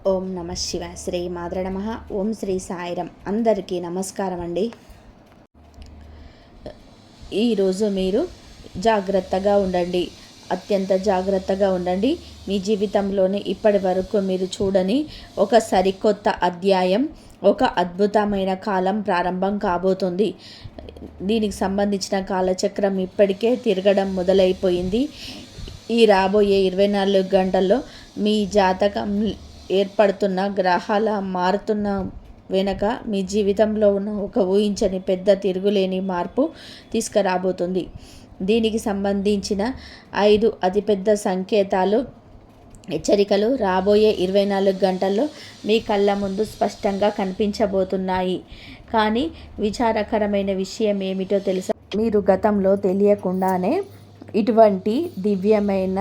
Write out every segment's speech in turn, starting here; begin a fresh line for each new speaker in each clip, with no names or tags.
ఓం నమ శివ శ్రీ మాద్ర నమ. ఓం శ్రీ సాయిరం. అందరికీ నమస్కారం అండి. ఈరోజు మీరు జాగ్రత్తగా ఉండండి, అత్యంత జాగ్రత్తగా ఉండండి. మీ జీవితంలోనే ఇప్పటి వరకు మీరు చూడని ఒక సరికొత్త అధ్యాయం, ఒక అద్భుతమైన కాలం ప్రారంభం కాబోతుంది. దీనికి సంబంధించిన కాలచక్రం ఇప్పటికే తిరగడం మొదలైపోయింది. ఈ రాబోయే 24 గంటల్లో మీ జాతకం ఏర్పడుతున్న గ్రహాల మారుతున్న వెనక మీ జీవితంలో ఉన్న ఒక ఊహించని పెద్ద తిరుగులేని మార్పు తీసుకురాబోతుంది. దీనికి సంబంధించిన 5 అతిపెద్ద సంకేతాలు, హెచ్చరికలు రాబోయే 24 గంటల్లో మీ కళ్ళ ముందు స్పష్టంగా కనిపించబోతున్నాయి. కానీ విచారకరమైన విషయం ఏమిటో తెలుసా? మీరు గతంలో తెలియకుండానే ఇటువంటి దివ్యమైన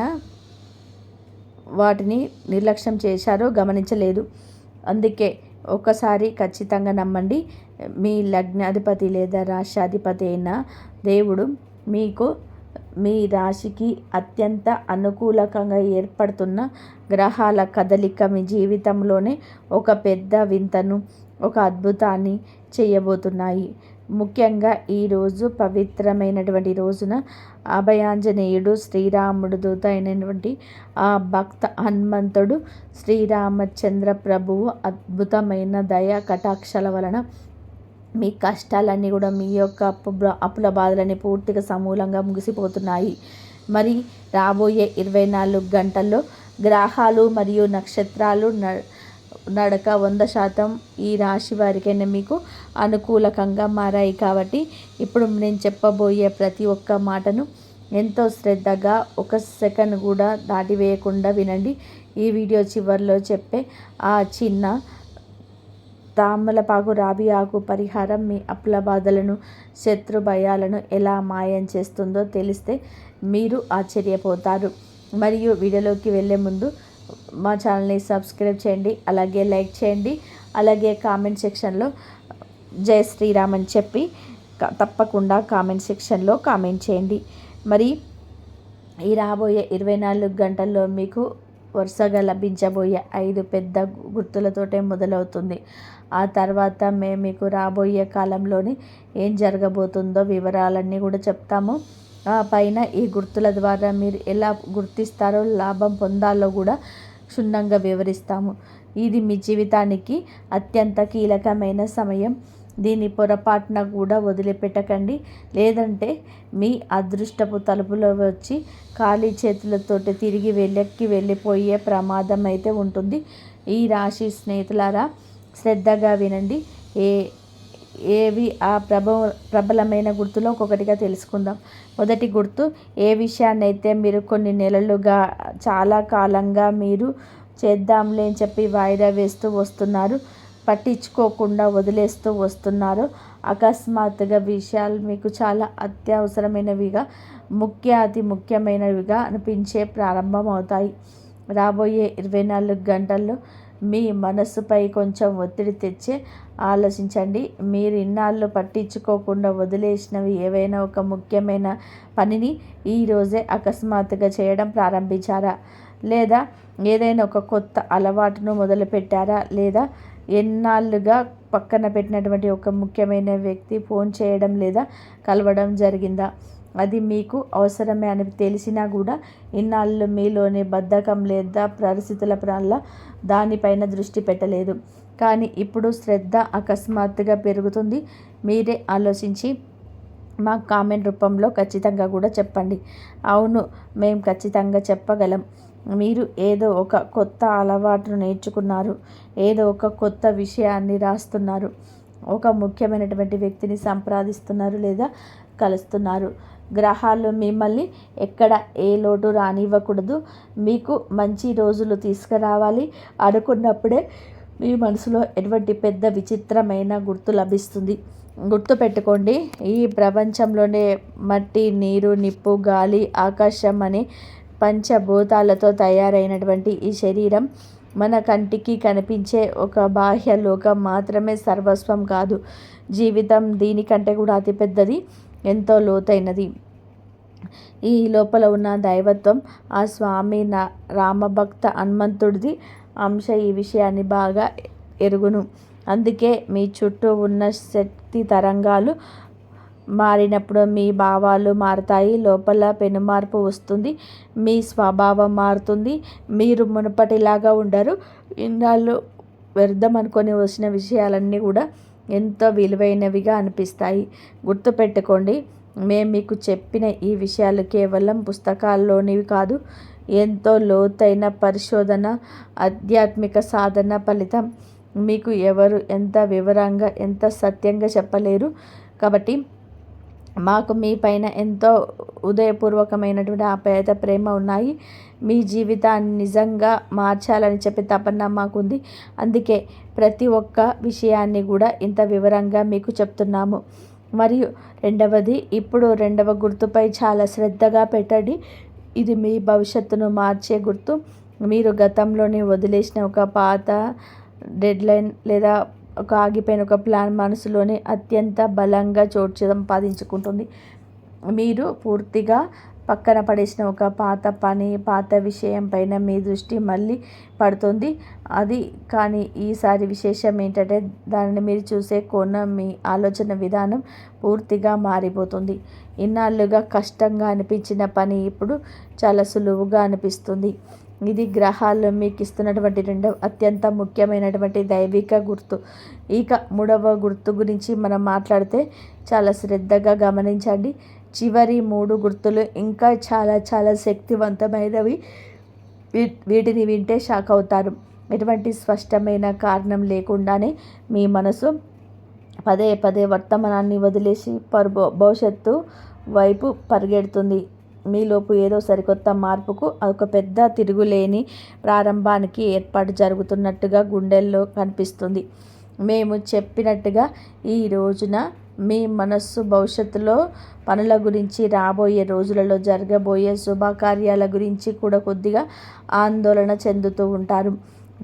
వాటిని నిర్లక్ష్యం చేశారో గమనించలేదు. అందుకే ఒకసారి ఖచ్చితంగా నమ్మండి. మీ లగ్నాధిపతి లేదా రాశ్యాధిపతి అయిన దేవుడు మీకు మీ రాశికి అత్యంత అనుకూలకంగా ఏర్పడుతున్న గ్రహాల కదలిక మీ జీవితంలోనే ఒక పెద్ద వింతను, ఒక అద్భుతాన్ని చేయబోతున్నాయి. ముఖ్యంగా ఈరోజు పవిత్రమైనటువంటి రోజున అభయాంజనేయుడు, శ్రీరాముడు దూత అయినటువంటి ఆ భక్త హనుమంతుడు శ్రీరామచంద్ర ప్రభువు అద్భుతమైన దయ కటాక్షల వలన మీ కష్టాలన్నీ కూడా, మీ యొక్క అప్పుల బాధలన్నీ పూర్తిగా సమూలంగా ముగిసిపోతున్నాయి. మరి రాబోయే 24 గంటల్లో గ్రహాలు మరియు నక్షత్రాలు నడక 100% ఈ రాశి వారికైనా మీకు అనుకూలకంగా మారాయి. కాబట్టి ఇప్పుడు నేను చెప్పబోయే ప్రతి ఒక్క మాటను ఎంతో శ్రద్ధగా, ఒక సెకండ్ కూడా దాటివేయకుండా వినండి. ఈ వీడియో చివరిలో చెప్పే ఆ చిన్న తామలపాకు రాబి ఆకు పరిహారం మీ అప్పుల బాధలను, శత్రు భయాలను ఎలా మాయం చేస్తుందో తెలిస్తే మీరు ఆశ్చర్యపోతారు. మరియు వీడియోలోకి వెళ్ళే ముందు మా ఛానల్ని సబ్స్క్రైబ్ చేయండి, అలాగే లైక్ చేయండి, అలాగే కామెంట్ సెక్షన్లో జై శ్రీరామ్ అని చెప్పి తప్పకుండా కామెంట్ సెక్షన్లో కామెంట్ చేయండి. మరి ఈ రాబోయే 24 గంటల్లో మీకు వరుసగా లభించబోయే 5 పెద్ద గుర్తులతోటే మొదలవుతుంది. ఆ తర్వాత మేము మీకు రాబోయే కాలంలోని ఏం జరగబోతుందో వివరాలన్నీ కూడా చెప్తాము. ఆ పైన ఈ గుర్తుల ద్వారా మీరు ఎలా గుర్తిస్తారో, లాభం పొందాలో కూడా క్షుణ్ణంగా వివరిస్తాము. ఇది మీ జీవితానికి అత్యంత కీలకమైన సమయం. దీన్ని పొరపాటున కూడా వదిలిపెట్టకండి. లేదంటే మీ అదృష్టపు తలుపులో వచ్చి ఖాళీ చేతులతోటి తిరిగి వెళ్ళిపోయే ప్రమాదం అయితే ఉంటుంది. ఈ రాశి స్నేహితులారా, శ్రద్ధగా వినండి. ఏవి ఆ ప్రబలమైన గుర్తులో ఒక్కొక్కటిగా తెలుసుకుందాం. మొదటి గుర్తు, ఏ విషయాన్నైతే మీరు కొన్ని నెలలుగా, చాలా కాలంగా మీరు చేద్దాంలే అని చెప్పి వాయిదా వేస్తూ వస్తున్నారు, పట్టించుకోకుండా వదిలేస్తూ వస్తున్నారు, అకస్మాత్తుగా విషయాలు మీకు చాలా అత్యవసరమైనవిగా, అతి ముఖ్యమైనవిగా అనిపించే ప్రారంభం అవుతాయి. రాబోయే 24 గంటల్లో మీ మనస్సుపై కొంచెం ఒత్తిడి తెచ్చే ఆలోచించండి. మీరు ఇన్నాళ్ళు పట్టించుకోకుండా వదిలేసినవి ఏవైనా ఒక ముఖ్యమైన పనిని ఈరోజే అకస్మాత్తుగా చేయడం ప్రారంభించారా? లేదా ఏదైనా ఒక కొత్త అలవాటును మొదలుపెట్టారా? లేదా ఎన్నాళ్ళుగా పక్కన పెట్టినటువంటి ఒక ముఖ్యమైన వ్యక్తి ఫోన్ చేయడం లేదా కలవడం జరిగిందా? అది మీకు అవసరమే అని తెలిసినా కూడా ఇన్నాళ్ళు మీలోని బద్ధకం లేదా పరిస్థితుల వల్ల దానిపైన దృష్టి పెట్టలేదు. కానీ ఇప్పుడు శ్రద్ధ అకస్మాత్తుగా పెరుగుతుంది. మీరే ఆలోచించి మా కామెంట్ రూపంలో ఖచ్చితంగా కూడా చెప్పండి. అవును, మేము ఖచ్చితంగా చెప్పగలం. మీరు ఏదో ఒక కొత్త అలవాటును నేర్చుకున్నారు, ఏదో ఒక కొత్త విషయాన్ని రాస్తున్నారు, ఒక ముఖ్యమైనటువంటి వ్యక్తిని సంప్రదిస్తున్నారు లేదా కలుస్తున్నారు. గ్రహాలు మిమ్మల్ని ఎక్కడ ఏ లోటు రానివ్వకూడదు. మీకు మంచి రోజులు తీసుకురావాలి అనుకున్నప్పుడే మీ మనసులో ఎటువంటి పెద్ద విచిత్రమైన గుర్తు లభిస్తుంది. గుర్తు పెట్టుకోండి, ఈ ప్రపంచంలోనే మట్టి, నీరు, నిప్పు, గాలి, ఆకాశం అనే పంచభూతాలతో తయారైనటువంటి ఈ శరీరం మన కంటికి కనిపించే ఒక బాహ్య లోకం మాత్రమే సర్వస్వం కాదు. జీవితం దీనికంటే కూడా అతిపెద్దది, ఎంతో లోతైనది. ఈ లోపల ఉన్న దైవత్వం ఆ స్వామి రామభక్త హనుమంతుడిది అంశ ఈ విషయాన్ని బాగా ఎరుగును. అందుకే మీ చుట్టూ ఉన్న శక్తి తరంగాలు మారినప్పుడు మీ భావాలు మారుతాయి. లోపల పెనుమార్పు వస్తుంది. మీ స్వభావం మారుతుంది. మీరు మునుపటిలాగా ఉండరు. ఇన్నాళ్ళు వ్యర్థం అనుకొని వచ్చిన విషయాలన్నీ కూడా ఎంతో విలువైనవిగా అనిపిస్తాయి. గుర్తుపెట్టుకోండి, మేము మీకు చెప్పిన ఈ విషయాలు కేవలం పుస్తకాల్లోనివి కాదు. ఎంతో లోతైన పరిశోధన, ఆధ్యాత్మిక సాధన ఫలితం. మీకు ఎవరు ఎంత వివరంగా, ఎంత సత్యంగా చెప్పలేరు. కాబట్టి మాకు మీ పైన ఎంతో హృదయపూర్వకమైనటువంటి ఆప్యాయత, ప్రేమ ఉన్నాయి. మీ జీవితాన్ని నిజంగా మార్చాలని చెప్పే తపన మాకుంది. అందుకే ప్రతి ఒక్క విషయాన్ని కూడా ఇంత వివరంగా మీకు చెప్తున్నాము. మరియు రెండవది, ఇప్పుడు రెండవ గుర్తుపై చాలా శ్రద్ధగా పెట్టండి. ఇది మీ భవిష్యత్తును మార్చే గుర్తు. మీరు గతంలోనే వదిలేసిన ఒక పాత డెడ్లైన్ లేదా ఒక ఆగిపోయిన ఒక ప్లాన్ మనసులోనే అత్యంత బలంగా చోటు సంపాదించుకుంటుంది. మీరు పూర్తిగా పక్కన పడేసిన ఒక పాత పని, పాత విషయం పైన మీ దృష్టి మళ్ళీ పడుతుంది. అది కానీ ఈసారి విశేషం ఏంటంటే దానిని మీరు చూసే కోణం, మీ ఆలోచన విధానం పూర్తిగా మారిపోతుంది. ఇన్నాళ్ళుగా కష్టంగా అనిపించిన పని ఇప్పుడు చాలా సులువుగా అనిపిస్తుంది. ఇది గ్రహాలు మీకు ఇస్తున్నటువంటి రెండవ అత్యంత ముఖ్యమైనటువంటి దైవిక గుర్తు. ఇక మూడవ గుర్తు గురించి మనం మాట్లాడితే చాలా శ్రద్ధగా గమనించండి. చివరి 3 గుర్తులు ఇంకా చాలా చాలా శక్తివంతమైనవి. వీటిని వింటే షాక్ అవుతారు. ఎటువంటి స్పష్టమైన కారణం లేకుండానే మీ మనసు పదే పదే వర్తమానాన్ని వదిలేసి భవిష్యత్తు వైపు పరిగెడుతుంది. మీలోపు ఏదో సరికొత్త మార్పుకు, ఒక పెద్ద తిరుగులేని ప్రారంభానికి ఏర్పాటు జరుగుతున్నట్టుగా గుండెల్లో కనిపిస్తుంది. మేము చెప్పినట్టుగా ఈ రోజున మీ మనస్సు భవిష్యత్తులో పనుల గురించి, రాబోయే రోజులలో జరగబోయే శుభకార్యాల గురించి కూడా కొద్దిగా ఆందోళన చెందుతూ ఉంటారు.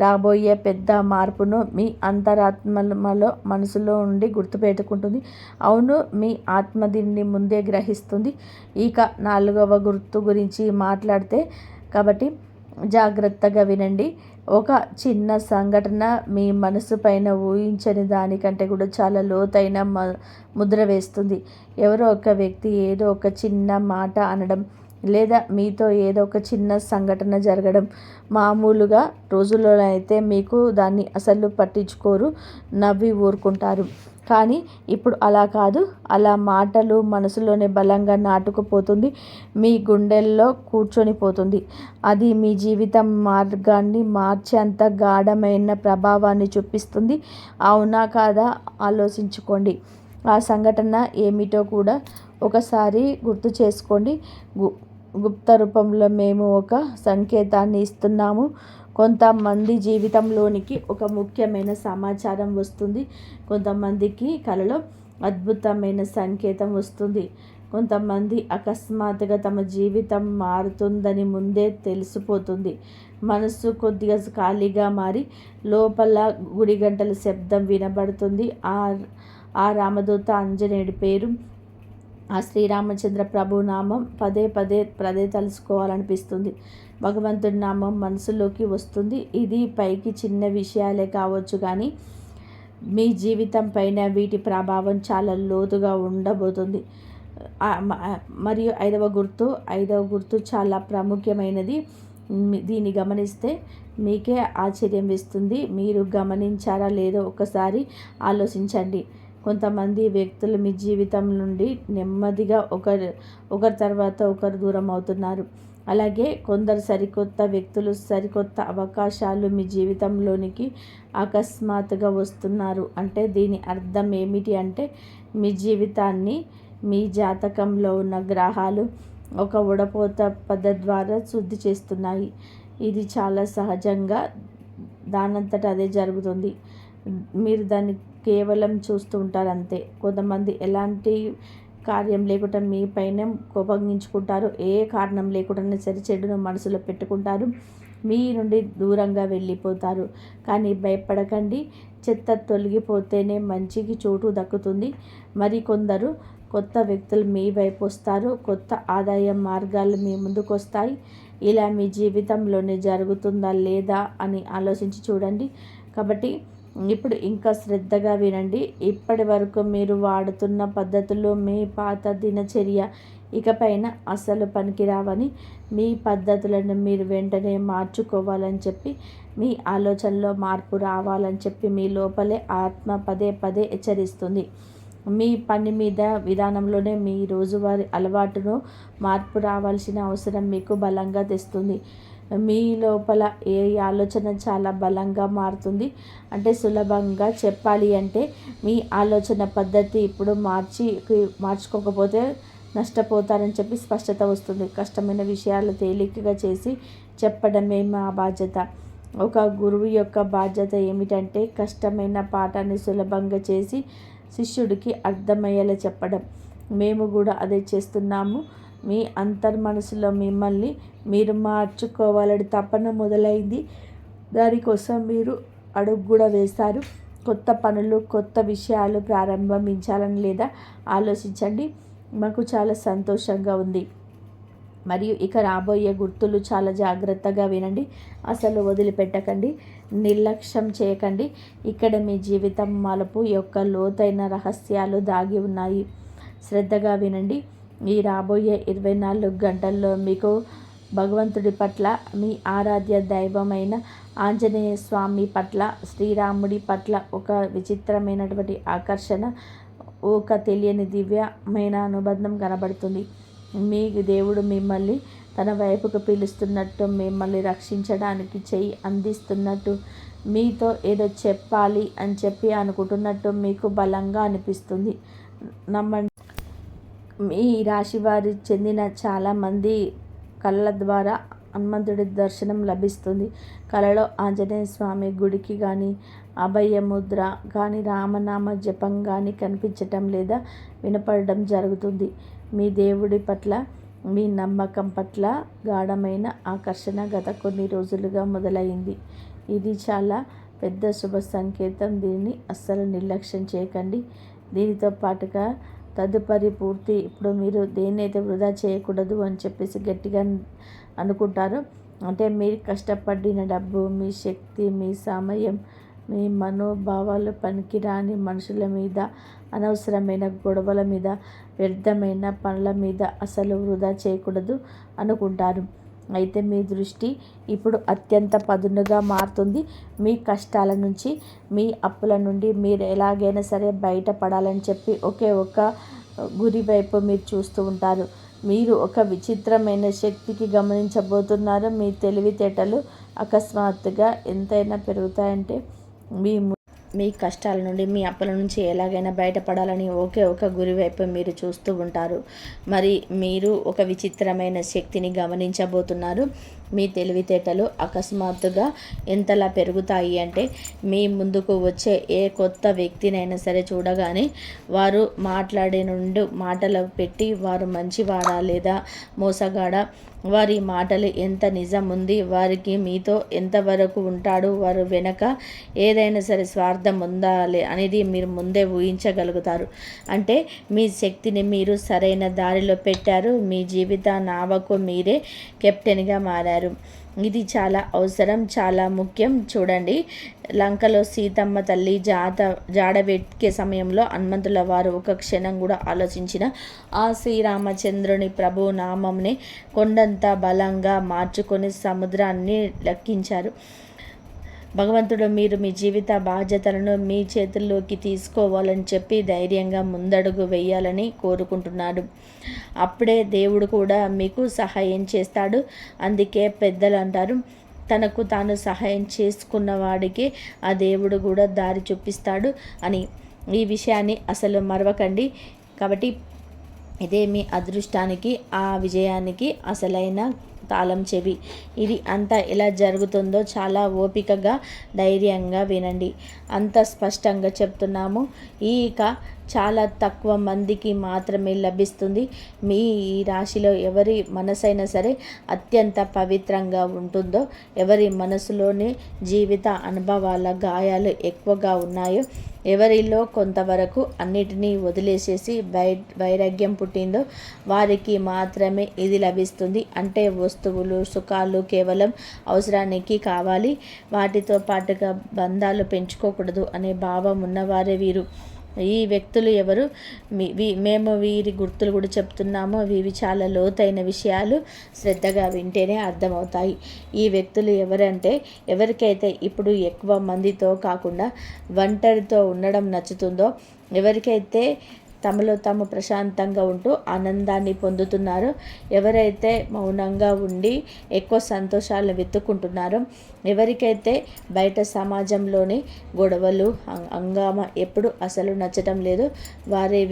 రాబోయే పెద్ద మార్పును మీ అంతరాత్మలో మనసులో ఉండి గుర్తుపెట్టుకుంటుంది. అవును, మీ ఆత్మ దీన్ని ముందే గ్రహిస్తుంది. ఇక 4వ గుర్తు గురించి మాట్లాడితే, కాబట్టి జాగ్రత్తగా వినండి. ఒక చిన్న సంఘటన మీ మనసు పైన ఊహించని దానికంటే కూడా చాలా లోతైన ముద్ర వేస్తుంది. ఎవరో ఒక వ్యక్తి ఏదో ఒక చిన్న మాట అనడం, లేదా మీతో ఏదో ఒక చిన్న సంఘటన జరగడం. మామూలుగా రోజుల్లో అయితే మీకు దాన్ని అసలు పట్టించుకోరు, నవ్వి ఊరుకుంటారు. కానీ ఇప్పుడు అలా కాదు. అలా మాటలు మనసులోనే బలంగా నాటుకుపోతుంది, మీ గుండెల్లో కూర్చొని పోతుంది. అది మీ జీవితం మార్గాన్ని మార్చేంత గాఢమైన ప్రభావాన్ని చూపిస్తుంది. అవునా కాదా ఆలోచించుకోండి. ఆ సంఘటన ఏమిటో కూడా ఒకసారి గుర్తు చేసుకోండి. గుప్త రూపంలో మేము ఒక సంకేతాన్ని ఇస్తున్నాము. కొంతమంది జీవితంలోనికి ఒక ముఖ్యమైన సమాచారం వస్తుంది. కొంతమందికి కలలో అద్భుతమైన సంకేతం వస్తుంది. కొంతమంది అకస్మాత్తుగా తమ జీవితం మారుతుందని ముందే తెలిసిపోతుంది. మనసు కొద్దిగా ఖాళీగా మారి లోపల గుడి గంటల శబ్దం వినబడుతుంది. ఆ రామదూత ఆంజనేయుడి పేరు, ఆ శ్రీరామచంద్ర ప్రభు నామం పదే పదే తలుసుకోవాలనిపిస్తుంది. భగవంతుడి నామం మనసులోకి వస్తుంది. ఇది పైకి చిన్న విషయాలే కావచ్చు, కానీ మీ జీవితం పైన వీటి ప్రభావం చాలా లోతుగా ఉండబోతుంది. మరియు ఐదవ గుర్తు చాలా ప్రాముఖ్యమైనది. దీన్ని గమనిస్తే మీకే ఆశ్చర్యం వేస్తుంది. మీరు గమనించారా లేదో ఒకసారి ఆలోచించండి. కొంతమంది వ్యక్తులు మీ జీవితం నుండి నెమ్మదిగా ఒకరి తర్వాత ఒకరు దూరం అవుతున్నారు. అలాగే కొందరు సరికొత్త వ్యక్తులు, సరికొత్త అవకాశాలు మీ జీవితంలోనికి అకస్మాత్తుగా వస్తున్నారు. అంటే దీని అర్థం ఏమిటి అంటే, మీ జీవితాన్ని మీ జాతకంలో ఉన్న గ్రహాలు ఒక ఉడపోత పద్ధతి ద్వారా శుద్ధి చేస్తున్నాయి. ఇది చాలా సహజంగా దానంతట అదే జరుగుతుంది. మీరు దాన్ని కేవలం చూస్తూ ఉంటారు అంతే. కొంతమంది ఎలాంటి కార్యం లేకుండా మీ పైన కోపగించుకుంటారు. ఏ కారణం లేకుండానే చెడును మనసులో పెట్టుకుంటారు. మీ నుండి దూరంగా వెళ్ళిపోతారు. కానీ భయపడకండి, చెత్త తొలగిపోతేనే మంచికి చోటు దక్కుతుంది. మరి కొందరు కొత్త వ్యక్తులు మీ వైపు వస్తారు. కొత్త ఆదాయ మార్గాలు మీ ముందుకు వస్తాయి. ఇలా మీ జీవితంలోనే జరుగుతుందా లేదా అని ఆలోచించి చూడండి. కాబట్టి ఇప్పుడు ఇంకా శ్రద్ధగా వినండి. ఇప్పటి వరకు మీరు వాడుతున్న పద్ధతులు మీ పాత దినచర్య ఇకపైన అసలు పనికిరావని, మీ పద్ధతులను మీరు వెంటనే మార్చుకోవాలని చెప్పి, మీ ఆలోచనలో మార్పు రావాలని చెప్పి మీ లోపలే ఆత్మ పదే పదే హెచ్చరిస్తుంది. మీ పని మీద విధానంలోనే మీ రోజువారీ అలవాటును మార్పు రావాల్సిన అవసరం మీకు బలంగా తెస్తుంది. మీ లోపల ఏ ఆలోచన చాలా బలంగా మారుతుంది అంటే, సులభంగా చెప్పాలి అంటే మీ ఆలోచన పద్ధతి ఇప్పుడు మార్చుకోకపోతే నష్టపోతారని చెప్పి స్పష్టత వస్తుంది. కష్టమైన విషయాలు తేలికగా చేసి చెప్పడమే మా బాధ్యత. ఒక గురువు యొక్క బాధ్యత ఏమిటంటే కష్టమైన పాఠాన్ని సులభంగా చేసి శిష్యుడికి అర్థమయ్యేలా చెప్పడం. మేము కూడా అదే చేస్తున్నాము. మీ అంతర్మనసులో మిమ్మల్ని మీరు మార్చుకోవాలని తపన మొదలైంది. దానికోసం మీరు అడుగు కూడా వేస్తారు. కొత్త పనులు, కొత్త విషయాలు ప్రారంభించాలని లేదా ఆలోచించండి. మాకు చాలా సంతోషంగా ఉంది. మరియు ఇక రాబోయే గుర్తులు చాలా జాగ్రత్తగా వినండి. అసలు వదిలిపెట్టకండి, నిర్లక్ష్యం చేయకండి. ఇక్కడ మీ జీవితం మలుపు యొక్క లోతైన రహస్యాలు దాగి ఉన్నాయి. శ్రద్ధగా వినండి. ఈ రాబోయే 24 గంటల్లో మీకు భగవంతుడి పట్ల, మీ ఆరాధ్య దైవమైన ఆంజనేయ స్వామి పట్ల, శ్రీరాముడి పట్ల ఒక విచిత్రమైనటువంటి ఆకర్షణ, ఒక తెలియని దివ్యమైన అనుబంధం కనబడుతుంది. మీ దేవుడు మిమ్మల్ని తన వైపుకు పిలుస్తున్నట్టు, మిమ్మల్ని రక్షించడానికి చెయ్యి అందిస్తున్నట్టు, మీతో ఏదో చెప్పాలి అని చెప్పి అనుకుంటున్నట్టు మీకు బలంగా అనిపిస్తుంది. నమ్మండి. మీ రాశి వారి చెందిన చాలామంది కళల ద్వారా హనుమంతుడి దర్శనం లభిస్తుంది. కళలో ఆంజనేయ స్వామి గుడికి కానీ, అభయముద్ర కానీ, రామనామ జపం కానీ కనిపించటం లేదా వినపడడం జరుగుతుంది. మీ దేవుడి పట్ల మీ నమ్మకం పట్ల గాఢమైన ఆకర్షణ గత కొన్ని రోజులుగా మొదలైంది. ఇది చాలా పెద్ద శుభ సంకేతం. దీన్ని అస్సలు నిర్లక్ష్యం చేయకండి. దీనితో పాటుగా తదుపరి పూర్తి ఇప్పుడు మీరు దేన్నైతే వృధా చేయకూడదు అని చెప్పేసి గట్టిగా అనుకుంటారో, అంటే మీరు కష్టపడిన డబ్బు, మీ శక్తి, మీ సమయం, మీ మనోభావాలు పనికిరాని మనుషుల మీద, అనవసరమైన గొడవల మీద, వ్యర్థమైన పనుల మీద అసలు వృధా చేయకూడదు అనుకుంటారు. అయితే మీ దృష్టి ఇప్పుడు అత్యంత పదునుగా మారుతుంది. మీ కష్టాల నుంచి, మీ అప్పుల నుండి మీరు ఎలాగైనా సరే బయటపడాలని చెప్పి ఒకే ఒక గురి వైపు మీరు చూస్తూ ఉంటారు. మీరు ఒక విచిత్రమైన శక్తికి గమనించబోతున్నారు. మీ తెలివితేటలు అకస్మాత్తుగా ఎంతైనా పెరుగుతాయంటే, మీ కష్టాల నుండి, మీ అప్పుల నుంచి ఎలాగైనా బయటపడాలని ఒకే ఒక గురి వైపు మీరు చూస్తూ ఉంటారు. మరి మీరు ఒక విచిత్రమైన శక్తిని గమనించబోతున్నారు. మీ తెలివితేటలు అకస్మాత్తుగా ఎంతలా పెరుగుతాయి అంటే, మీ ముందుకు వచ్చే ఏ కొత్త వ్యక్తినైనా సరే చూడగానే వారు మాట్లాడే నుండి మాటలు పెట్టి వారు మంచివాడా లేదా మోసగాడా, వారి మాటలు ఎంత నిజం ఉంది, వారికి మీతో ఎంతవరకు ఉంటాడు, వారు వెనక ఏదైనా సరే స్వార్థం ఉందా అనేది మీరు ముందే ఊహించగలుగుతారు. అంటే మీ శక్తిని మీరు సరైన దారిలో పెట్టారు. మీ జీవిత నావకు మీరే కెప్టెన్గా మారారు. ఇది చాలా అవసరం, చాలా ముఖ్యం. చూడండి, లంకలో సీతమ్మ తల్లి జాడ వెతికే సమయంలో హనుమంతుల వారు ఒక క్షణం కూడా ఆలోచించిన ఆ శ్రీరామచంద్రుని ప్రభు నామంని కొండంత బలంగా మార్చుకొని సముద్రాన్ని లెక్కించారు. భగవంతుడు మీరు మీ జీవిత బాధ్యతలను మీ చేతుల్లోకి తీసుకోవాలని చెప్పి ధైర్యంగా ముందడుగు వేయాలని కోరుకుంటున్నాడు. అప్పుడే దేవుడు కూడా మీకు సహాయం చేస్తాడు. అందుకే పెద్దలు అంటారు, తనకు తాను సహాయం చేసుకున్న వాడికి ఆ దేవుడు కూడా దారి చూపిస్తాడు అని. ఈ విషయాన్ని అసలు మరవకండి. కాబట్టి ఇదే మీ అదృష్టానికి, ఆ విజయానికి అసలైన తాళం చెవి. ఇది అంతా ఎలా జరుగుతుందో చాలా ఓపికగా, ధైర్యంగా వినండి. అంత స్పష్టంగా చెప్తున్నాము. ఇక చాలా తక్కువ మందికి మాత్రమే లభిస్తుంది. మీ ఈ రాశిలో ఎవరి మనసైనా సరే అత్యంత పవిత్రంగా ఉంటుందో, ఎవరి మనసులోని జీవిత అనుభవాల గాయాలు ఎక్కువగా ఉన్నాయో, ఎవరిలో కొంతవరకు అన్నిటినీ వదిలేసేసి వైరాగ్యం పుట్టిందో వారికి మాత్రమే ఇది లభిస్తుంది. అంటే వస్తువులు, సుఖాలు కేవలం అవసరానికి కావాలి, వాటితో పాటుగా బంధాలు పెంచుకోకూడదు అనే భావం ఉన్నవారే వీరు. ఈ వ్యక్తులు ఎవరు? మేము వీరి గుర్తులు కూడా చెప్తున్నాము. ఇవి చాలా లోతైన విషయాలు, శ్రద్ధగా వింటేనే అర్థమవుతాయి. ఈ వ్యక్తులు ఎవరంటే, ఎవరికైతే ఇప్పుడు ఎక్కువ మందితో కాకుండా ఒంటరితో ఉండడం నచ్చుతుందో, ఎవరికైతే తమలో తాము ప్రశాంతంగా ఉంటూ ఆనందాన్ని పొందుతున్నారో, ఎవరైతే మౌనంగా ఉండి ఎక్కువ సంతోషాలను వెతుక్కుంటున్నారో, ఎవరికైతే బయట సమాజంలోని గొడవలు, హంగామా ఎప్పుడు అసలు నచ్చటం లేదు, వారే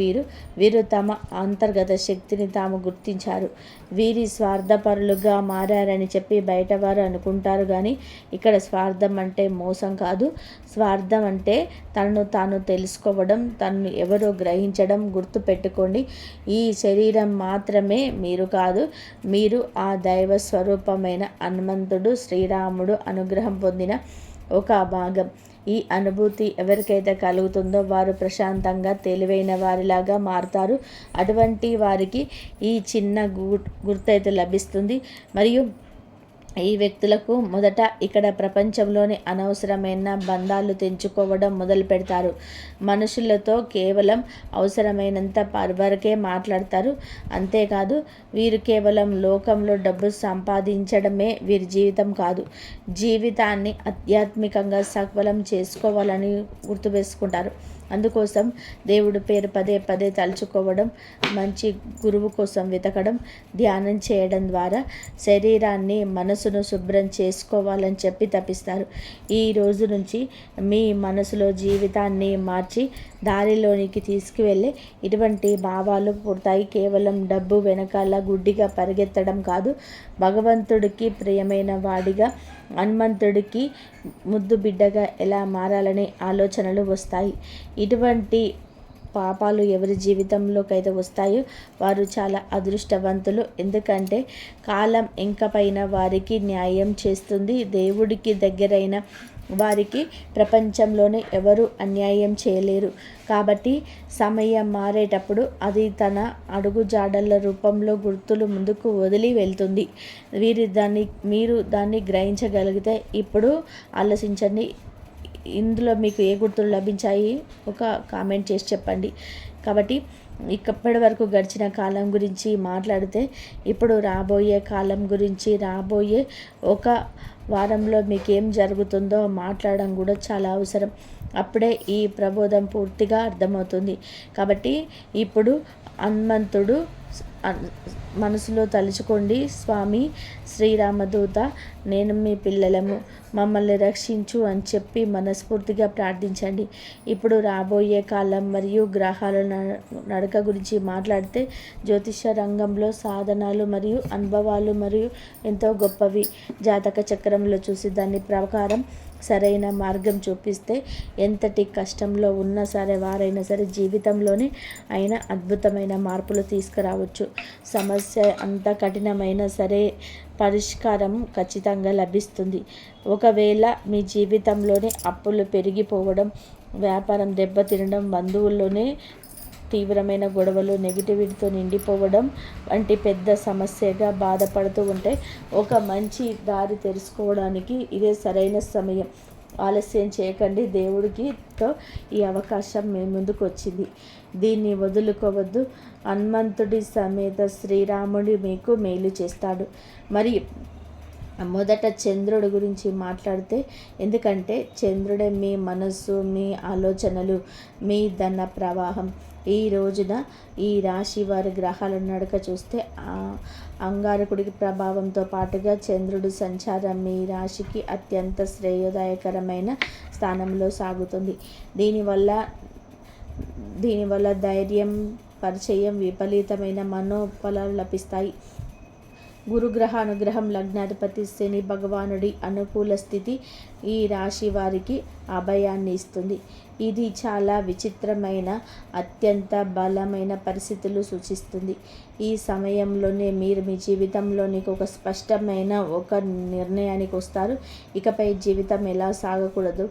వీరు తమ అంతర్గత శక్తిని తాము గుర్తించారు. వీరి స్వార్థపరులుగా మారారని చెప్పి బయట వారు అనుకుంటారు. కానీ ఇక్కడ స్వార్థం అంటే మోసం కాదు. స్వార్థం అంటే తనను తాను తెలుసుకోవడం, తనను ఎవరో గ్రహించడం. గుర్తు పెట్టుకోండి, ఈ శరీరం మాత్రమే మీరు కాదు. మీరు ఆ దైవ స్వరూపమైన హనుమంతుడు, శ్రీరాముడు అనుగ్రహం పొందిన ఒక భాగం. ఈ అనుభూతి ఎవరికైతే కలుగుతుందో వారు ప్రశాంతంగా తెలివైన వారిలాగా మారుతారు. అటువంటి వారికి ఈ చిన్న గుర్తైతే లభిస్తుంది. మరియు ఈ వ్యక్తులకు మొదట ఇక్కడ ప్రపంచంలోని అనవసరమైన బంధాలు తెంచుకోవడం మొదలు పెడతారు. మనుషులతో కేవలం అవసరమైనంత వరకే మాట్లాడతారు. అంతేకాదు, వీరు కేవలం లోకంలో డబ్బు సంపాదించడమే వీరి జీవితం కాదు, జీవితాన్ని ఆధ్యాత్మికంగా సఫలం చేసుకోవాలని గుర్తువేసుకుంటారు. అందుకోసం దేవుడి పేరు పదే పదే తలుచుకోవడం, మంచి గురువు కోసం వెతకడం, ధ్యానం చేయడం ద్వారా శరీరాన్ని, మనసును శుభ్రం చేసుకోవాలని చెప్పి తప్పిస్తారు. ఈ రోజు నుంచి మీ మనసులో జీవితాన్ని మార్చి దారిలోనికి తీసుకువెళ్ళే ఇటువంటి భావాలు పుడతాయి. కేవలం డబ్బు వెనకాల గుడ్డిగా పరిగెత్తడం కాదు, భగవంతుడికి ప్రియమైన వాడిగా, హనుమంతుడికి ముద్దు బిడ్డగా ఎలా మారాలనే ఆలోచనలు వస్తాయి. ఇటువంటి పాపాలు ఎవరి జీవితంలోకి అయితే వస్తాయో వారు చాలా అదృష్టవంతులు. ఎందుకంటే కాలం ఇంకపైన వారికి న్యాయం చేస్తుంది. దేవుడికి దగ్గరైన వారికి ప్రపంచంలోనే ఎవరు అన్యాయం చేయలేరు. కాబట్టి సమయం మారేటప్పుడు అది తన అడుగుజాడల రూపంలో గుర్తులు ముందుకు వదిలి వెళ్తుంది. మీరు దాన్ని గ్రహించగలిగితే ఇప్పుడు ఆలోచించండి. ఇందులో మీకు ఏ గుర్తులు లభించాయి ఒక కామెంట్ చేసి చెప్పండి. కాబట్టి ఇప్పటి వరకు గడిచిన కాలం గురించి మాట్లాడితే, ఇప్పుడు రాబోయే కాలం గురించి, రాబోయే ఒక వారంలో మీకేం జరుగుతుందో మాట్లాడడం కూడా చాలా అవసరం. అప్పుడే ఈ ప్రబోధం పూర్తిగా అర్థమవుతుంది. కాబట్టి ఇప్పుడు హనుమంతుడు మనసులో తలుచుకోండి, స్వామి శ్రీరామదూత, నేను మీ పిల్లలము, మమ్మల్ని రక్షించు అని చెప్పి మనస్ఫూర్తిగా ప్రార్థించండి. ఇప్పుడు రాబోయే కాలం మరియు గ్రహాల నడక గురించి మాట్లాడితే, జ్యోతిష రంగంలో సాధనాలు మరియు అనుభవాలు మరియు ఎంతో గొప్పవి. జాతక చక్రంలో చూసి దాని ప్రకారం సరైన మార్గం చూపిస్తే ఎంతటి కష్టంలో ఉన్నా సరే వారైనా సరే జీవితంలోనే అయినా అద్భుతమైన మార్పులు తీసుకురావచ్చు. సమస్య అంత కఠినమైనా సరే పరిష్కారం ఖచ్చితంగా లభిస్తుంది. ఒకవేళ మీ జీవితంలోనే అప్పులు పెరిగిపోవడం, వ్యాపారం దెబ్బతినడం, బంధువుల్లోనే తీవ్రమైన గొడవలు, నెగిటివిటీతో నిండిపోవడం వంటి పెద్ద సమస్యగా బాధపడుతూ ఉంటే ఒక మంచి దారి తెలుసుకోవడానికి ఇదే సరైన సమయం. ఆలస్యం చేయకండి. దేవుడికితో ఈ అవకాశం మీ ముందుకు వచ్చింది, దీన్ని వదులుకోవద్దు. హనుమంతుడి సమేత శ్రీరాముడి మీకు మేలు చేస్తాడు. మరి మొదట చంద్రుడి గురించి మాట్లాడితే, ఎందుకంటే చంద్రుడే మీ మనస్సు, మీ ఆలోచనలు, మీ ధన ప్రవాహం. ఈ రోజున ఈ రాశి వారి గ్రహాల నడక చూస్తే అంగారకుడికి ప్రభావంతో పాటుగా చంద్రుడి సంచారం మీ రాశికి అత్యంత శ్రేయోదాయకరమైన స్థానంలో సాగుతుంది. దీనివల్ల ధైర్యం, పరిచయం, విపరీతమైన మనోబలాలు లభిస్తాయి. గురుగ్రహ అనుగ్రహం, లగ్నాధిపతి శని భగవానుడి అనుకూల స్థితి ఈ రాశి వారికి అభయాన్ని ఇస్తుంది. ఇది చాలా విచిత్రమైన, అత్యంత బలమైన పరిస్థితులు సూచిస్తుంది. ఈ సమయంలోనే మీరు మీ జీవితంలోనికి ఒక స్పష్టమైన ఒక నిర్ణయానికి వస్తారు. ఇకపై జీవితం ఎలా సాగకూడదు,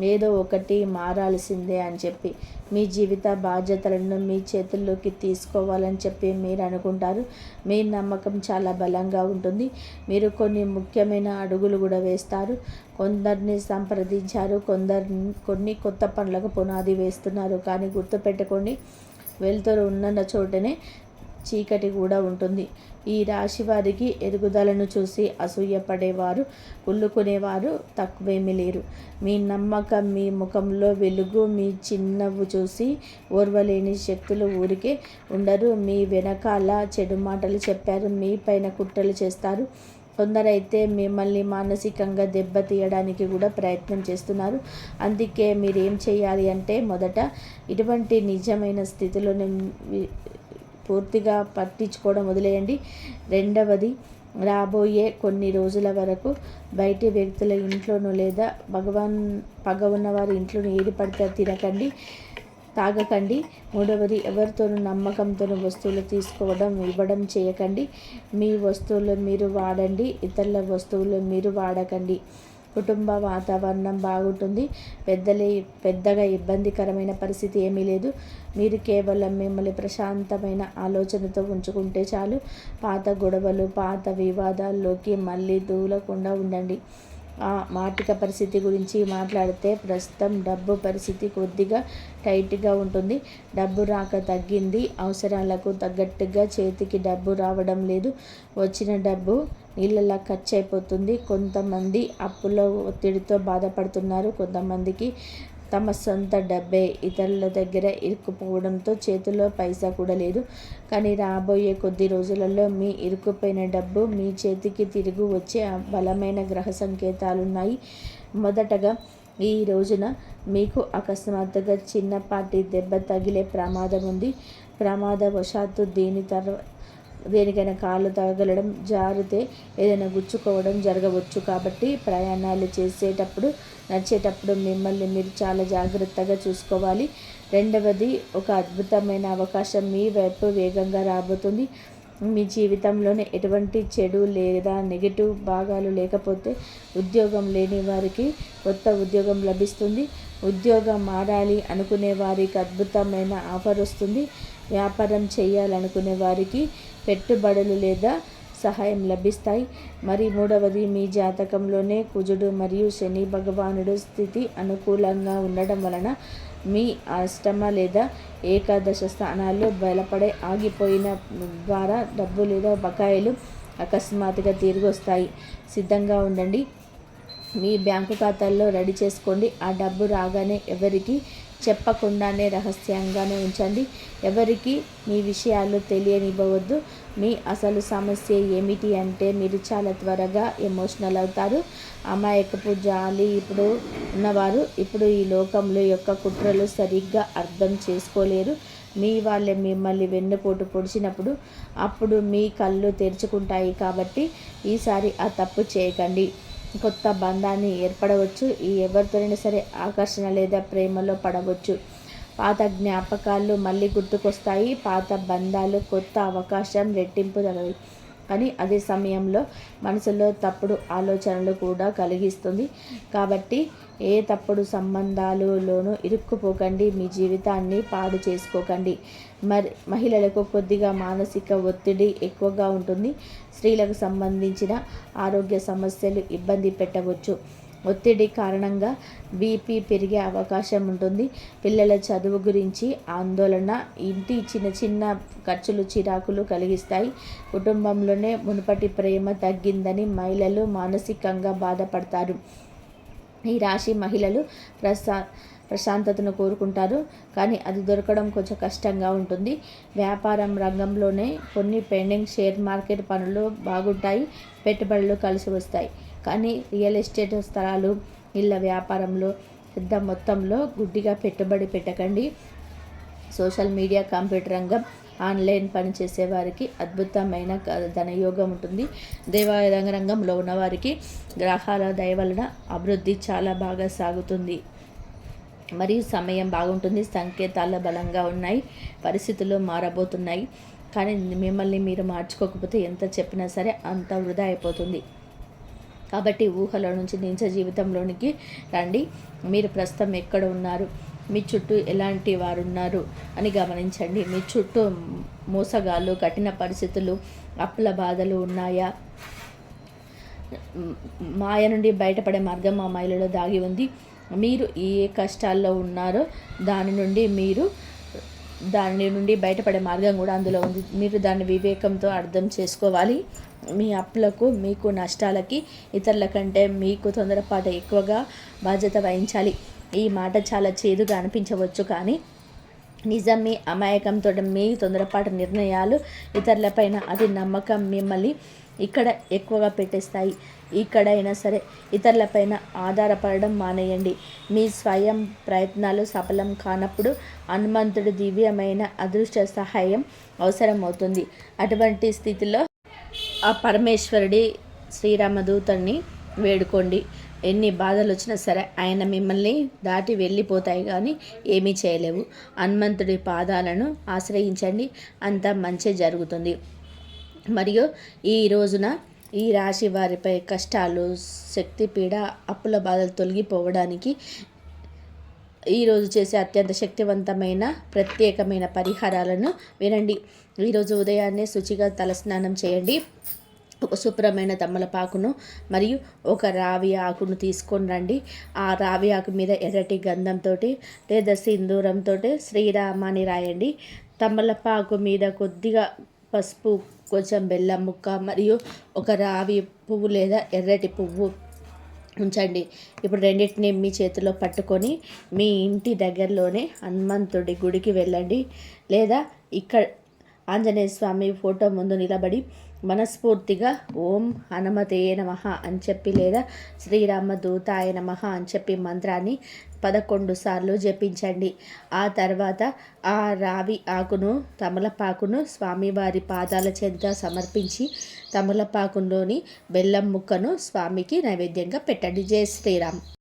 ఏదో ఒకటి మారాల్సిందే అని చెప్పి మీ జీవిత బాధ్యతలను మీ చేతుల్లోకి తీసుకోవాలని చెప్పి మీరు అనుకుంటారు. మీ నమ్మకం చాలా బలంగా ఉంటుంది. మీరు కొన్ని ముఖ్యమైన అడుగులు కూడా వేస్తారు. కొందరిని సంప్రదించారు, కొన్ని కొత్త పనులకు పునాది వేస్తున్నారు. కానీ గుర్తుపెట్టుకోండి, వెలుతురు ఉన్న చోటనే చీకటి కూడా ఉంటుంది. ఈ రాశి వారికి ఎదుగుదలను చూసి అసూయపడేవారు, కుళ్ళుకునేవారు తక్కువేమీ లేరు. మీ నమ్మకం, మీ ముఖంలో వెలుగు, మీ చిన్నవ్వు చూసి ఓర్వలేని శక్తులు ఊరికే ఉండరు. మీ వెనకాల చెడు మాటలు చెప్పారు, మీ పైన కుట్రలు చేస్తారు. కొందరైతే మిమ్మల్ని మానసికంగా దెబ్బతీయడానికి కూడా ప్రయత్నం చేస్తున్నారు. అందుకే మీరేం చేయాలి అంటే, మొదట ఇటువంటి నిజమైన స్థితిలో పూర్తిగా పట్టించుకోవడం వదిలేయండి. రెండవది, రాబోయే కొన్ని రోజుల వరకు బయటి వ్యక్తుల ఇంట్లోనూ లేదా పగ ఉన్నవారి ఇంట్లోనూ ఏది పడితే తినకండి, తాగకండి. మూడవది, ఎవరితోనూ నమ్మకంతో వస్తువులు తీసుకోవడం, ఇవ్వడం చేయకండి. మీ వస్తువులు మీరు వాడండి, ఇతరుల వస్తువులు మీరు వాడకండి. కుటుంబ వాతావరణం బాగుంటుంది. పెద్దగా ఇబ్బందికరమైన పరిస్థితి ఏమీ లేదు. మీరు కేవలం మిమ్మల్ని ప్రశాంతమైన ఆలోచనతో ఉంచుకుంటే చాలు. పాత గొడవలు, పాత వివాదాల్లోకి మళ్ళీ దూలకుండా ఉండండి. ఆర్థిక పరిస్థితి గురించి మాట్లాడితే, ప్రస్తుతం డబ్బు పరిస్థితి కొద్దిగా టైట్గా ఉంటుంది. డబ్బు రాక తగ్గింది. అవసరాలకు తగ్గట్టుగా చేతికి డబ్బు రావడం లేదు. వచ్చిన డబ్బు నీళ్ళలా ఖర్చు అయిపోతుంది. కొంతమంది అప్పుల ఒత్తిడితో బాధపడుతున్నారు. కొంతమందికి తమ సొంత డబ్బే ఇతరుల దగ్గర ఇరుక్కుపోవడంతో చేతిలో పైసా కూడా లేదు. కానీ రాబోయే కొద్ది రోజులలో మీ ఇరుక్కుపోయిన డబ్బు మీ చేతికి తిరిగి వచ్చే బలమైన గ్రహ సంకేతాలున్నాయి. మొదటగా ఈ రోజున మీకు అకస్మాత్తుగా చిన్నపాటి దెబ్బ తగిలే ప్రమాదం ఉంది. ప్రమాదవశాత్తు దేనికైనా కాళ్ళు తగలడం, జారితే ఏదైనా గుచ్చుకోవడం జరగవచ్చు. కాబట్టి ప్రయాణాలు చేసేటప్పుడు, నడిచేటప్పుడు మిమ్మల్ని మీరు చాలా జాగ్రత్తగా చూసుకోవాలి. రెండవది, ఒక అద్భుతమైన అవకాశం మీ వైపు వేగంగా రాబోతుంది. మీ జీవితంలోనే ఎటువంటి చెడు లేదా నెగిటివ్ భాగాలు లేకపోతే, ఉద్యోగం లేని వారికి కొత్త ఉద్యోగం లభిస్తుంది. ఉద్యోగం మారాలి అనుకునే వారికి అద్భుతమైన ఆఫర్ వస్తుంది. వ్యాపారం చేయాలనుకునే వారికి పెట్టుబడులు లేదా సహాయం లభిస్తాయి. మరి మూడవది, మీ జాతకంలోనే కుజుడు మరియు శని భగవానుడు స్థితి అనుకూలంగా ఉండడం వలన మీ అష్టమ లేదా ఏకాదశ స్థానాల్లో బలపడే ఆగిపోయిన ద్వారా డబ్బు లేదా బకాయిలు అకస్మాత్తుగా తిరిగి వస్తాయి. సిద్ధంగా ఉండండి. మీ బ్యాంకు ఖాతాల్లో రెడీ చేసుకోండి. ఆ డబ్బు రాగానే ఎవరికి చెప్పకుండానే రహస్యంగానే ఉంచండి. ఎవరికి మీ విషయాలు తెలియనివ్వవద్దు. మీ అసలు సమస్య ఏమిటి అంటే, మీరు చాలా త్వరగా ఎమోషనల్ అవుతారు. అమాయకపు జాలి ఇప్పుడు ఉన్నవారు ఇప్పుడు ఈ లోకంలో యొక్క కుట్రలు సరిగ్గా అర్థం చేసుకోలేరు. మీ వాళ్ళే మిమ్మల్ని వెన్నుపోటు పొడిచినప్పుడు అప్పుడు మీ కళ్ళు తెరుచుకుంటాయి. కాబట్టి ఈసారి ఆ తప్పు చేయకండి. కొత్త బంధాన్ని ఏర్పడవచ్చు. ఎవరితోనైనా సరే ఆకర్షణ లేదా ప్రేమలో పడవచ్చు. పాత జ్ఞాపకాలు మళ్ళీ గుర్తుకొస్తాయి. పాత బంధాలు కొత్త అవకాశం రెట్టింపు తగవి. కానీ అదే సమయంలో మనసులో తప్పుడు ఆలోచనలు కూడా కలిగిస్తుంది. కాబట్టి ఏ తప్పుడు సంబంధాలలోనూ ఇరుక్కుపోకండి. మీ జీవితాన్ని పాడు చేసుకోకండి. మహిళలకు కొద్దిగా మానసిక ఒత్తిడి ఎక్కువగా ఉంటుంది. స్త్రీలకు సంబంధించిన ఆరోగ్య సమస్యలు ఇబ్బంది పెట్టవచ్చు. ఒత్తిడి కారణంగా బీపీ పెరిగే అవకాశం ఉంటుంది. పిల్లల చదువు గురించి ఆందోళన, ఇంటి చిన్న ఖర్చులు చిరాకులు కలిగిస్తాయి. కుటుంబంలోనే మునుపటి ప్రేమ తగ్గిందని మహిళలు మానసికంగా బాధపడతారు. ఈ రాశి మహిళలు ప్రశాంతతను కోరుకుంటారు, కానీ అది దొరకడం కొంచెం కష్టంగా ఉంటుంది. వ్యాపారం రంగంలోనే కొన్ని పెండింగ్ షేర్ మార్కెట్ పనులు బాగుంటాయి. పెట్టుబడులు కలిసి వస్తాయి. కానీ రియల్ ఎస్టేట్, స్థలాలు, ఇళ్ళ వ్యాపారంలో పెద్ద మొత్తంలో గుడ్డిగా పెట్టుబడి పెట్టకండి. సోషల్ మీడియా, కంప్యూటర్ రంగం, ఆన్లైన్ పని చేసేవారికి అద్భుతమైన ధనయోగం ఉంటుంది. దేవాలయ రంగంలో ఉన్నవారికి గ్రహాల దయ వలన అభివృద్ధి చాలా బాగా సాగుతుంది. మరియు సమయం బాగుంటుంది. సంకేతాలు బలంగా ఉన్నాయి. పరిస్థితులు మారబోతున్నాయి. కానీ మిమ్మల్ని మీరు మార్చుకోకపోతే ఎంత చెప్పినా సరే అంత వృధా అయిపోతుంది. కాబట్టి ఊహల నుంచి నిజ జీవితంలోనికి రండి. మీరు ప్రస్తుతం ఎక్కడ ఉన్నారు, మీ చుట్టూ ఎలాంటి వారు ఉన్నారు అని గమనించండి. మీ చుట్టూ మోసగాళ్ళు, కఠిన పరిస్థితులు, అప్పుల బాధలు ఉన్నాయా? మాయ నుండి బయటపడే మార్గం మా మైలలో దాగి ఉంది. మీరు ఏ కష్టాల్లో ఉన్నారో దాని నుండి బయటపడే మార్గం కూడా అందులో ఉంది. మీరు దాన్ని వివేకంతో అర్థం చేసుకోవాలి. మీ అప్పులకు, మీకు నష్టాలకి ఇతరుల కంటే మీకు తొందరపాటు ఎక్కువగా బాధ్యత వహించాలి. ఈ మాట చాలా చేదుగా అనిపించవచ్చు, కానీ నిజం. మీ అమాయకంతో మీ తొందరపాటు నిర్ణయాలు ఇతరులపైన అతి నమ్మకం మిమ్మల్ని ఇక్కడ ఎక్కువగా పెట్టేస్తాయి. ఇక్కడైనా సరే ఇతరులపైన ఆధారపడడం మానేయండి. మీ స్వయం ప్రయత్నాలు సఫలం కానప్పుడు హనుమంతుడి దివ్యమైన అదృష్ట సహాయం అవసరమవుతుంది. అటువంటి స్థితిలో ఆ పరమేశ్వరుడి శ్రీరామదూతని వేడుకోండి. ఎన్ని బాధలు వచ్చినా సరే ఆయన మిమ్మల్ని దాటి వెళ్ళిపోతాయి, కానీ ఏమీ చేయలేవు. హనుమంతుడి పాదాలను ఆశ్రయించండి, అంత మంచి జరుగుతుంది. మరియు ఈ రోజున ఈ రాశి వారిపై కష్టాలు, శక్తిపీడ, అప్పుల బాధలు తొలగిపోవడానికి ఈరోజు చేసే అత్యంత శక్తివంతమైన ప్రత్యేకమైన పరిహారాలను వినండి. ఈరోజు ఉదయాన్నే శుచిగా తలస్నానం చేయండి. ఒక శుభ్రమైన తమలపాకును మరియు ఒక రావి ఆకును తీసుకొని రండి. ఆ రావి ఆకు మీద ఎర్రటి గంధంతో లేదా సింధూరంతో శ్రీరామ అని రాయండి. తమలపాకు మీద కొద్దిగా పసుపు, కొంచెం బెల్లం ముక్క మరియు ఒక రావి పువ్వు లేదా ఎర్రటి పువ్వు ఉంచండి. ఇప్పుడు రెండింటిని మీ చేతిలో పట్టుకొని మీ ఇంటి దగ్గరలోనే హనుమంతుడి గుడికి వెళ్ళండి, లేదా ఇక్కడ ఆంజనేయ స్వామి ఫోటో ముందు నిలబడి మనస్ఫూర్తిగా ఓం హనుమతే నమః అని చెప్పి లేదా శ్రీరామదూతాయ నమః అని చెప్పి మంత్రాన్ని 11 సార్లు జపించండి. ఆ తర్వాత ఆ రావి ఆకును, తమలపాకును స్వామివారి పాదాల చెంత సమర్పించి తమలపాకులోని బెల్లం ముక్కను స్వామికి నైవేద్యంగా పెట్టండి. జై శ్రీరామ్.